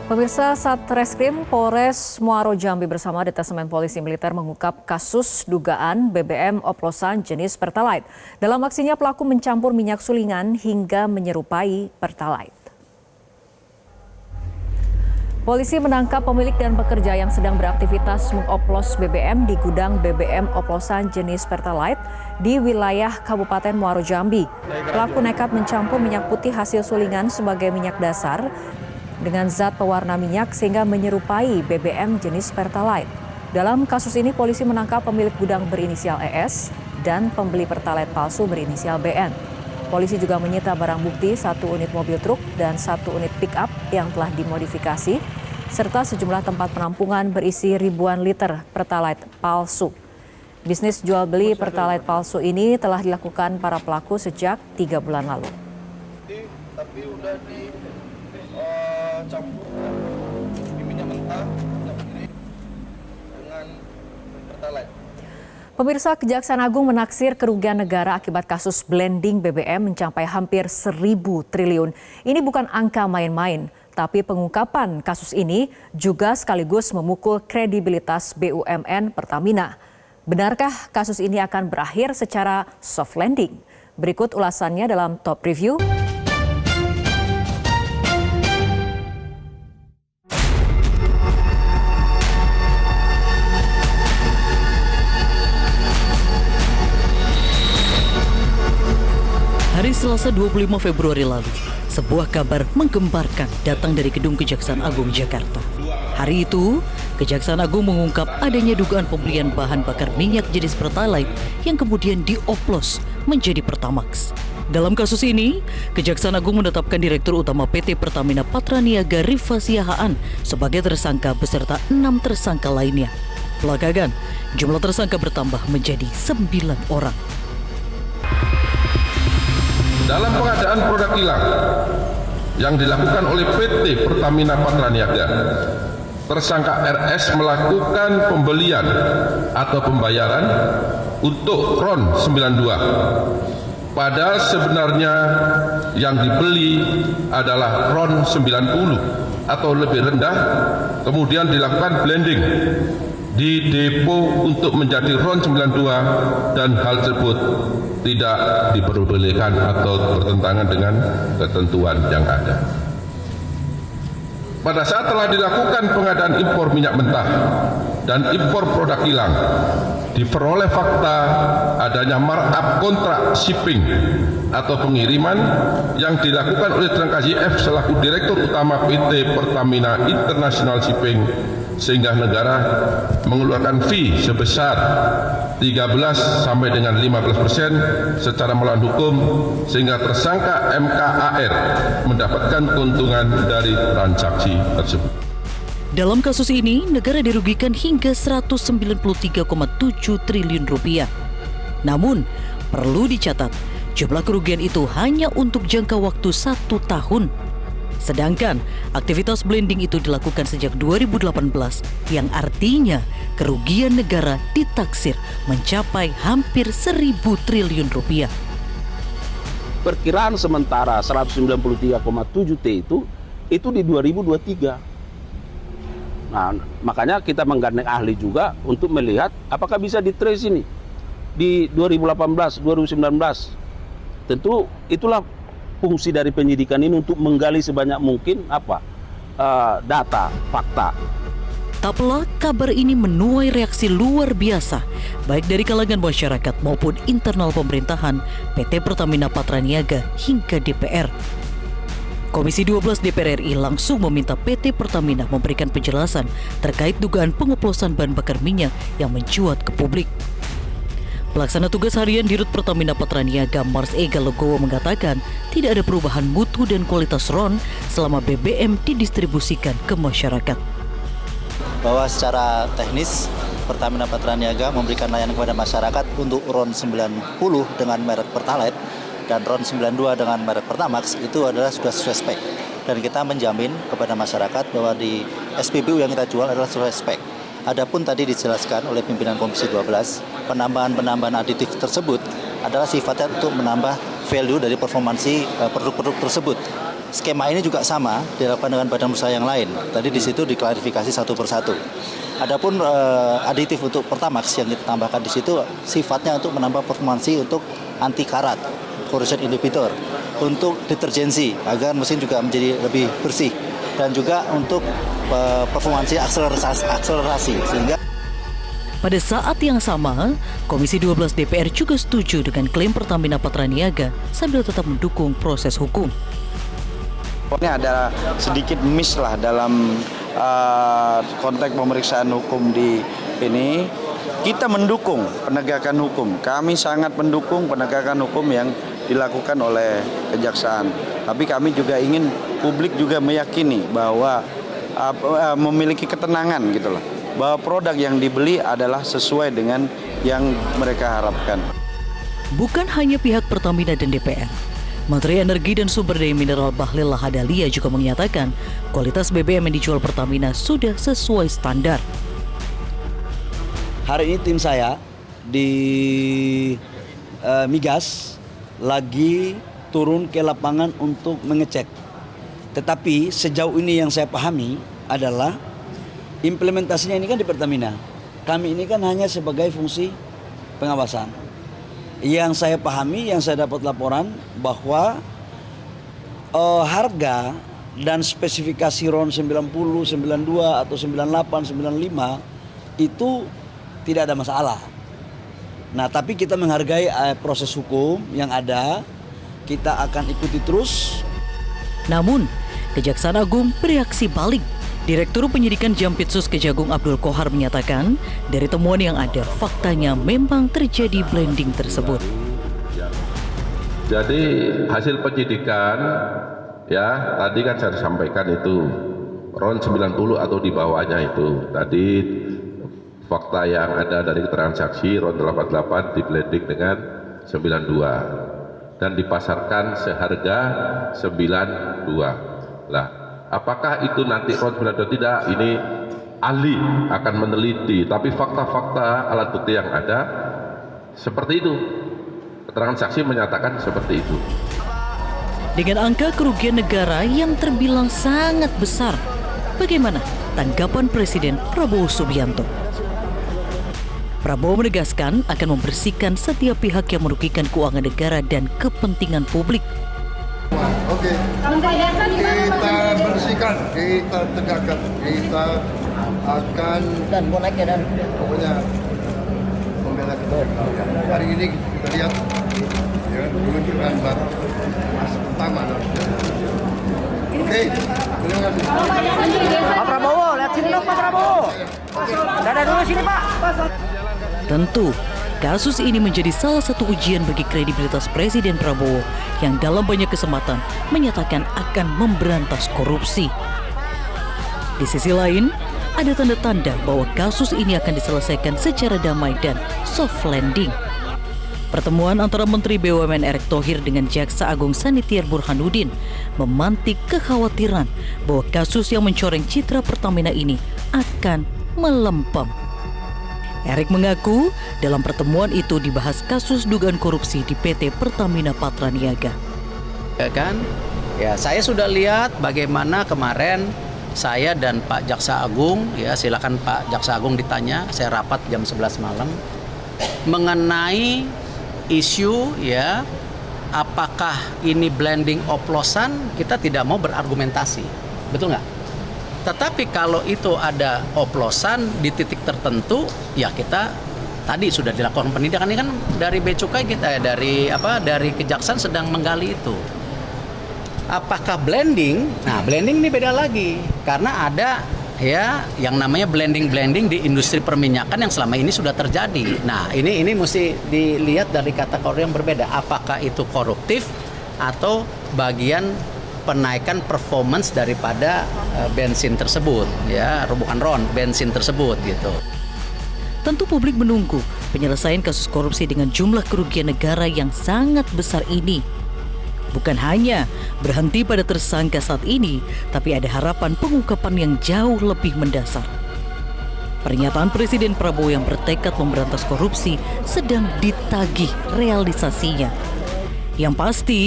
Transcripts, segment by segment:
Pemirsa, Satreskrim Polres Muaro Jambi bersama Detasemen Polisi Militer mengungkap kasus dugaan BBM oplosan jenis Pertalite. Dalam aksinya pelaku mencampur minyak sulingan hingga menyerupai Pertalite. Polisi menangkap pemilik dan pekerja yang sedang beraktivitas mengoplos BBM di gudang BBM oplosan jenis Pertalite di wilayah Kabupaten Muaro Jambi. Pelaku nekat mencampur minyak putih hasil sulingan sebagai minyak dasar dengan zat pewarna minyak sehingga menyerupai BBM jenis Pertalite. Dalam kasus ini polisi menangkap pemilik gudang berinisial ES dan pembeli Pertalite palsu berinisial BN. Polisi juga menyita barang bukti 1 unit mobil truk dan 1 unit pick-up yang telah dimodifikasi serta sejumlah tempat penampungan berisi ribuan liter Pertalite palsu. Bisnis jual beli Pertalite palsu ini telah dilakukan para pelaku sejak 3 bulan lalu. Tapi udah campur di minyak mentah dengan Pertalite. Pemirsa, Kejaksaan Agung menaksir kerugian negara akibat kasus blending BBM mencapai hampir 1.000 triliun. Ini bukan angka main-main, tapi pengungkapan kasus ini juga sekaligus memukul kredibilitas BUMN Pertamina. Benarkah kasus ini akan berakhir secara soft landing? Berikut ulasannya dalam Top Review. Hari Selasa 25 Februari lalu, sebuah kabar menggemparkan datang dari Gedung Kejaksaan Agung Jakarta. Hari itu, Kejaksaan Agung mengungkap adanya dugaan pembelian bahan bakar minyak jenis Pertalite yang kemudian dioplos menjadi Pertamax. Dalam kasus ini, Kejaksaan Agung menetapkan Direktur Utama PT Pertamina Patraniaga Rifa Siahaan sebagai tersangka beserta 6 tersangka lainnya. Belakangan, jumlah tersangka bertambah menjadi 9 orang. Dalam pengadaan produk kilang yang dilakukan oleh PT Pertamina Patraniaga, tersangka RS melakukan pembelian atau pembayaran untuk RON 92. Padahal sebenarnya yang dibeli adalah RON 90 atau lebih rendah, kemudian dilakukan blending di depo untuk menjadi RON 92 dan hal tersebut tidak diperbolehkan atau bertentangan dengan ketentuan yang ada. Pada saat telah dilakukan pengadaan impor minyak mentah dan impor produk kilang, diperoleh fakta adanya markup kontrak shipping atau pengiriman yang dilakukan oleh tersangka YF selaku Direktur Utama PT Pertamina International Shipping, sehingga negara mengeluarkan fee sebesar 13 sampai dengan 15% secara melawan hukum, sehingga tersangka MKAR mendapatkan keuntungan dari transaksi tersebut. Dalam kasus ini, negara dirugikan hingga 193,7 triliun rupiah. Namun, perlu dicatat, jumlah kerugian itu hanya untuk jangka waktu 1 tahun. Sedangkan aktivitas blending itu dilakukan sejak 2018, yang artinya kerugian negara ditaksir mencapai hampir 1.000 triliun rupiah. Perkiraan sementara 193,7 T itu di 2023. Nah, makanya kita menggandeng ahli juga untuk melihat apakah bisa di-trace ini di 2018, 2019. Tentu itulah fungsi dari penyidikan ini, untuk menggali sebanyak mungkin data, fakta. Tak pelak, kabar ini menuai reaksi luar biasa, baik dari kalangan masyarakat maupun internal pemerintahan, PT Pertamina Patraniaga hingga DPR. Komisi 12 DPR RI langsung meminta PT Pertamina memberikan penjelasan terkait dugaan pengoplosan bahan bakar minyak yang mencuat ke publik. Pelaksana tugas harian Dirut Pertamina Patraniaga Mars Ega Legowo mengatakan tidak ada perubahan mutu dan kualitas RON selama BBM didistribusikan ke masyarakat. Bahwa secara teknis Pertamina Patraniaga memberikan layanan kepada masyarakat untuk RON 90 dengan merek Pertalite dan RON 92 dengan merek Pertamax itu adalah sudah sesuai spek. Dan kita menjamin kepada masyarakat bahwa di SPBU yang kita jual adalah sesuai spek. Adapun tadi dijelaskan oleh pimpinan Komisi 12, penambahan aditif tersebut adalah sifatnya untuk menambah value dari performansi produk-produk tersebut. skema ini juga sama dilakukan dengan badan usaha yang lain. Tadi di situ diklarifikasi satu persatu. Adapun aditif untuk Pertamax yang kita tambahkan di situ sifatnya untuk menambah performansi untuk anti karat, corrosion inhibitor, untuk deterjensi agar mesin juga menjadi lebih bersih, dan juga untuk performansi akselerasi sehingga. Pada saat yang sama, Komisi 12 DPR juga setuju dengan klaim Pertamina Patraniaga sambil tetap mendukung proses hukum. Ini ada sedikit miss lah dalam konteks pemeriksaan hukum di ini. Kita mendukung penegakan hukum. Kami sangat mendukung penegakan hukum yang dilakukan oleh kejaksaan. Tapi kami juga ingin publik juga meyakini bahwa memiliki ketenangan gitu loh. Bahwa produk yang dibeli adalah sesuai dengan yang mereka harapkan. Bukan hanya pihak Pertamina dan DPR. Menteri Energi dan Sumber Daya Mineral Bahlil Lahadalia juga menyatakan kualitas BBM yang dijual Pertamina sudah sesuai standar. Hari ini tim saya di Migas lagi turun ke lapangan untuk mengecek. Tetapi sejauh ini yang saya pahami adalah implementasinya ini kan di Pertamina. Kami ini kan hanya sebagai fungsi pengawasan. Yang saya pahami, yang saya dapat laporan bahwa harga dan spesifikasi RON 90, 92 atau 98, 95 itu tidak ada masalah. Nah, tapi kita menghargai proses hukum yang ada, kita akan ikuti terus. Namun, Kejaksaan Agung bereaksi balik. Direktur Penyidikan Jampitsus Kejagung Abdul Kohar menyatakan, dari temuan yang ada, faktanya memang terjadi blending tersebut. Jadi hasil penyidikan, ya tadi kan saya sampaikan itu RON 90 atau di bawahnya itu. Tadi fakta yang ada dari keterangan saksi RON 88 di blending dengan 92 dan dipasarkan seharga 92. Lah, apakah itu nanti RON 92 tidak? Ini ahli akan meneliti, tapi fakta-fakta alat bukti yang ada seperti itu. Keterangan saksi menyatakan seperti itu. Dengan angka kerugian negara yang terbilang sangat besar, bagaimana tanggapan Presiden Prabowo Subianto? Prabowo menegaskan akan membersihkan setiap pihak yang merugikan keuangan negara dan kepentingan publik. Oke, kita bersihkan, kita tegakkan, kita akan dan mau naik ya dan pokoknya membela kita. Hari ini kita lihat ya menunjukkan baru masa pertama. Oke, terima kasih. Pak Prabowo, lihat sini dong Pak Prabowo. Dadah dulu sini Pak. Tentu, kasus ini menjadi salah satu ujian bagi kredibilitas Presiden Prabowo yang dalam banyak kesempatan menyatakan akan memberantas korupsi. Di sisi lain, ada tanda-tanda bahwa kasus ini akan diselesaikan secara damai dan soft landing. Pertemuan antara Menteri BUMN Erick Thohir dengan Jaksa Agung Sanitiar Burhanuddin memantik kekhawatiran bahwa kasus yang mencoreng citra Pertamina ini akan melempem. Erick mengaku dalam pertemuan itu dibahas kasus dugaan korupsi di PT Pertamina Patraniaga. Ya kan? Ya, saya sudah lihat bagaimana kemarin saya dan Pak Jaksa Agung, ya silakan Pak Jaksa Agung ditanya, saya rapat jam 11 malam mengenai isu ya apakah ini blending oplosan, kita tidak mau berargumentasi. Betul nggak? Tetapi kalau itu ada oplosan di titik tertentu, ya kita tadi sudah dilakukan penindakan. Ini kan dari Bea Cukai kita dari Kejaksaan sedang menggali itu. Apakah blending? Nah, blending ini beda lagi karena ada ya yang namanya blending di industri perminyakan yang selama ini sudah terjadi. Nah, ini mesti dilihat dari kategori yang berbeda. Apakah itu koruptif atau bagian penaikan performance daripada bensin tersebut, ya bukan RON, bensin tersebut gitu. Tentu publik menunggu penyelesaian kasus korupsi dengan jumlah kerugian negara yang sangat besar ini. Bukan hanya berhenti pada tersangka saat ini, tapi ada harapan pengungkapan yang jauh lebih mendasar. Pernyataan Presiden Prabowo yang bertekad memberantas korupsi sedang ditagih realisasinya. Yang pasti,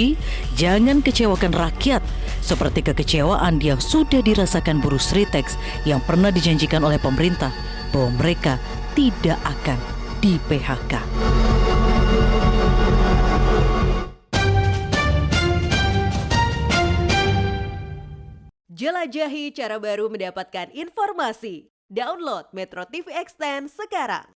jangan kecewakan rakyat seperti kekecewaan yang sudah dirasakan buruh Sritex yang pernah dijanjikan oleh pemerintah bahwa mereka tidak akan di-PHK. Jelajahi cara baru mendapatkan informasi. Download Metro TV Extend sekarang.